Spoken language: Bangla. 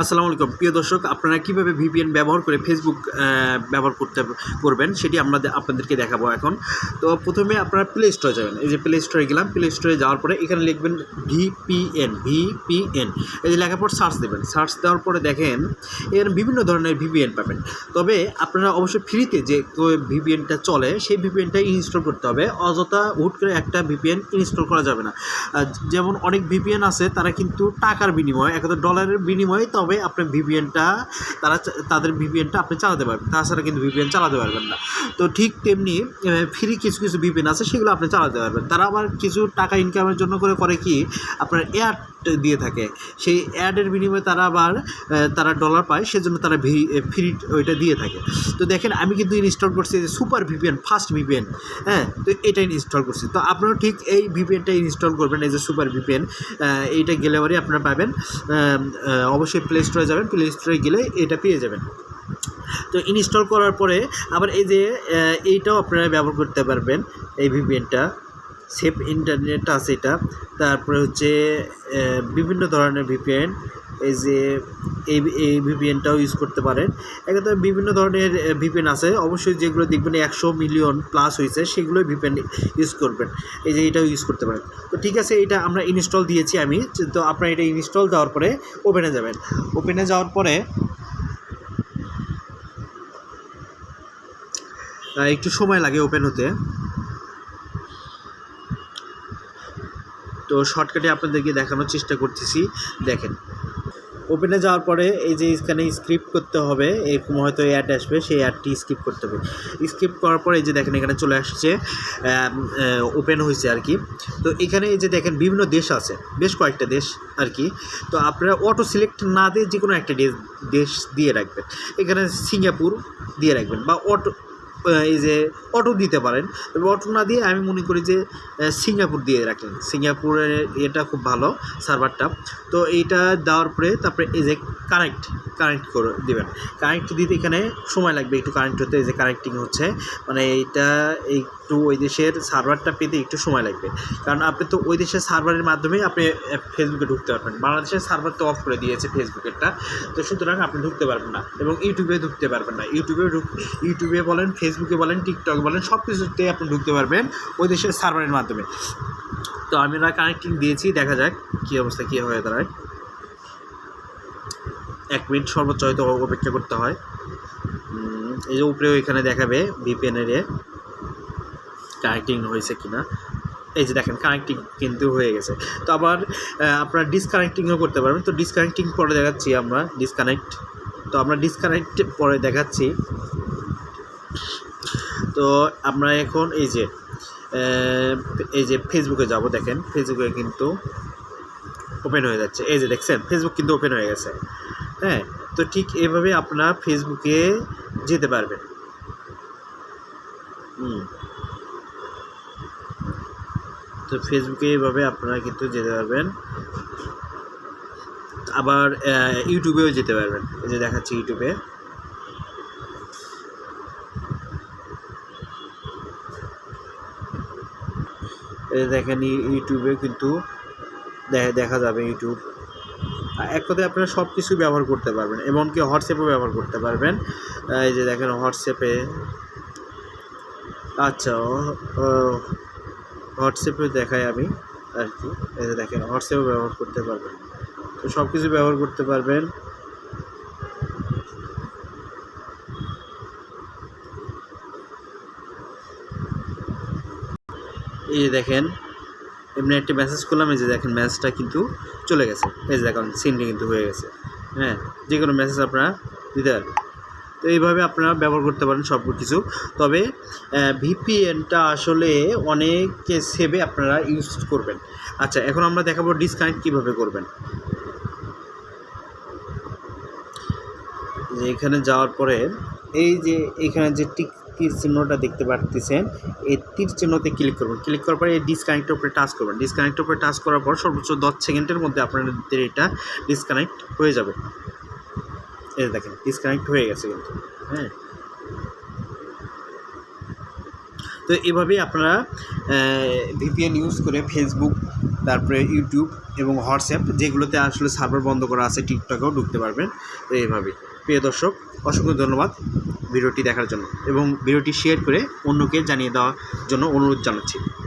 আসসালামু আলাইকুম প্রিয় দর্শক, আপনারা কীভাবে ভিপিএন ব্যবহার করে ফেসবুক ব্যবহার করবেন সেটি আপনাদেরকে দেখাবো এখন। তো প্রথমে আপনারা প্লে স্টোরে যাবেন। এই যে প্লে স্টোরে গেলাম, প্লে স্টোরে যাওয়ার পরে এখানে লিখবেন ভিপিএন। এই যে লেখার পর সার্চ দেবেন। সার্চ দেওয়ার পরে দেখেন এর বিভিন্ন ধরনের ভিপিএন পাবেন। তবে আপনারা অবশ্যই ফ্রিতে যে ভিপিএনটা চলে সেই ভিপিএনটা ইনস্টল করতে হবে। অযথা হুট করে একটা ভিপিএন ইনস্টল করা যাবে না। যেমন অনেক ভিপিএন আছে তারা কিন্তু টাকার বিনিময়ে $1000 বিনিময়ে তবে আপনার ভিপিএনটা তাদের ভিপিএনটা আপনি চালাতে পারবেন, তাছাড়া কিন্তু ভিপিএন চালাতে পারবেন না। তো ঠিক তেমনি ফ্রি কিছু ভিপিএন আছে সেগুলো আপনি চালাতে পারবেন। তারা আবার কিছু টাকা ইনকামের জন্য করে কি আপনার অ্যাড দিয়ে থাকে, সেই অ্যাডের বিনিময়ে তারা ডলার পায়, সেজন্য তারা ফ্রি ওইটা দিয়ে থাকে। তো দেখেন আমি কিন্তু ইনস্টল করছি সুপার ভিপিএন, ফাস্ট ভিপিএন। তো এটাই ইনস্টল করছি। তো আপনারা ঠিক এই ভিপিএনটা ইনস্টল করবেন, এই যে সুপার ভিপিএন। এইটা গেলে পরে আপনারা পাবেন। অবশ্যই প্লে স্টোরে যাবেন, প্লে স্টোরে গেলে এটা পেয়ে যাবেন। তো ইনস্টল করার পরে আবার এই যে এইটাও আপনারা ব্যবহার করতে পারবেন, এই ভিপিএনটা। সেফ ইন্টারনেট আছে এটা। তারপরে হচ্ছে বিভিন্ন ধরনের ভিপিএন, এই যে এই ভিপিএনটাও ইউজ করতে পারেন। এক্ষেত্রে বিভিন্ন ধরনের ভিপিএন আছে, অবশ্যই যেগুলো দেখবেন 100 মিলিয়ন প্লাস হয়েছে সেগুলোই ভিপিএন ইউজ করবেন। এই যে এটাও ইউজ করতে পারেন। তো ঠিক আছে, এটা আমরা ইনস্টল দিয়েছি আমি। তো আপনারা এটা ইনস্টল দেওয়ার পরে ওপেনে যাবেন। ওপেনে যাওয়ার পরে একটু সময় লাগে ওপেন হতে। তো শর্টকাটে আপনাদেরকে দেখানোর চেষ্টা করতেছি। দেখেন, ওপেনে যাওয়ার পরে এই যে এখানে স্ক্রিপ্ট করতে হবে, এরকম হয়তো অ্যাড আসবে, সেই অ্যাডটি স্কিপ করতে হবে। স্কিপ করার পরে এই যে দেখেন এখানে চলে আসছে, ওপেন হয়েছে আর কি। তো এখানে এই যে দেখেন বিভিন্ন দেশ আছে, বেশ কয়েকটা দেশ আর কি। তো আপনারা অটো সিলেক্ট না দিয়ে যে কোনো একটা দেশ দিয়ে রাখবেন। এখানে সিঙ্গাপুর দিয়ে রাখবেন, বা এই যে অটো দিতে পারেন। তবে অটো না দিয়ে আমি মনে করি যে সিঙ্গাপুর দিয়ে রাখলেন। সিঙ্গাপুরের এটা খুব ভালো সার্ভারটা। তো এইটা দেওয়ার পরে তারপরে এই যে কানেক্ট করে দেবেন। কানেক্ট দিতে এখানে সময় লাগবে একটু কানেক্ট হতে। এই যে কানেক্টিং হচ্ছে, মানে এইটা একটু ওই দেশের সার্ভারটা পেতে একটু সময় লাগবে, কারণ আপনি তো ওই দেশের সার্ভারের মাধ্যমে আপনি ফেসবুকে ঢুকতে পারবেন। বাংলাদেশের সার্ভার তো অফ করে দিয়েছে ফেসবুকেরটা, তো সুতরাং আপনি ঢুকতে পারবেন না, এবং ইউটিউবে ঢুকতে পারবেন না। ইউটিউবে বলেন, ফেসবুকে বলেন, টিকটক বলেন, সব কিছুতেই আপনি ঢুকতে পারবেন ওই দেশের সার্ভারের মাধ্যমে। তো আমরা কানেক্টিং দিয়েছি, দেখা যাক কী অবস্থা কী হয়ে দাঁড়ায়। 1 মিনিট সর্বোচ্চ হয়তো অপেক্ষা করতে হয়। এই যে উপরেও এখানে দেখাবে ভিপিএনের কানেক্টিং হয়েছে কিনা। এই যে দেখেন কানেক্টিং কিন্তু হয়ে গেছে। তো আবার আপনারা ডিসকানেক্টিংও করতে পারবেন। তো ডিসকানেক্টিং পরে দেখাচ্ছি আমরা ডিসকানেক্ট। তো আমরা ডিসকানেক্ট পরে দেখাচ্ছি। তো আমরা এখন এই যে ফেসবুকে যাব। দেখেন ফেসবুকে কিন্তু ওপেন হয়ে যাচ্ছে। এই যে দেখছেন ফেসবুক কিন্তু ওপেন হয়ে গেছে। তো ঠিক এভাবে আপনারা ফেসবুকে যেতে পারবেন। তো ফেসবুকে এইভাবে আপনারা কিন্তু যেতে পারবেন। আবার ইউটিউবেও যেতে পারবেন। এই যে দেখাচ্ছি ইউটিউবে। এই দেখেন ইউটিউবে কিন্তু দেখা যাবে ইউটিউব। এক কথায় আপনারা সব কিছু ব্যবহার করতে পারবেন, এমনকি হোয়াটসঅ্যাপও ব্যবহার করতে পারবেন। এই যে দেখেন হোয়াটসঅ্যাপে, আচ্ছা হোয়াটসঅ্যাপে দেখাই আমি আর কি। এই যে দেখেন হোয়াটসঅ্যাপও ব্যবহার করতে পারবেন। তো সব কিছু ব্যবহার করতে পারবেন। এই যে দেখেন এমনি একটা মেসেজ করলাম, এই যে দেখেন মেসেজটা কিন্তু চলে গেছে। এই যে দেখেন সিনটি কিন্তু হয়ে গেছে। যে কোনো মেসেজ আপনারা দিতে পারবেন। তো এইভাবে আপনারা ব্যবহার করতে পারেন সব কিছু। তবে ভিপিএনটা আসলে অনেক সেভে আপনারা ইউজ করবেন। আচ্ছা, এখন আমরা দেখাবো ডিসকানেক্ট কীভাবে করবেন। যে এখানে যাওয়ার পরে এই যে এখানে যে তীর চিহ্নটা দেখতে পাচ্ছেন, এই তীর চিহ্নতে ক্লিক করবেন। ক্লিক করার পরে এই ডিসকানেক্টের উপরে টাচ করবেন। ডিসকানেক্টের উপরে টাচ করার পর সর্বোচ্চ 10 সেকেন্ডের মধ্যে আপনাদের এটা ডিসকানেক্ট হয়ে যাবে। এই দেখেন ডিসকানেক্ট হয়ে গেছে কিন্তু। তো এভাবেই আপনারা ভিপিএন ইউজ করে ফেসবুক তারপরে ইউটিউব এবং হোয়াটসঅ্যাপ, যেগুলোতে আসলে সার্ভার বন্ধ করা আছে। টিকটকেও ঢুকতে পারবেন। তো এইভাবে প্রিয় দর্শক, অসংখ্য ধন্যবাদ ভিডিওটি দেখার জন্য এবং ভিডিওটি শেয়ার করে অন্যকে জানিয়ে দেওয়ার জন্য অনুরোধ জানাচ্ছি।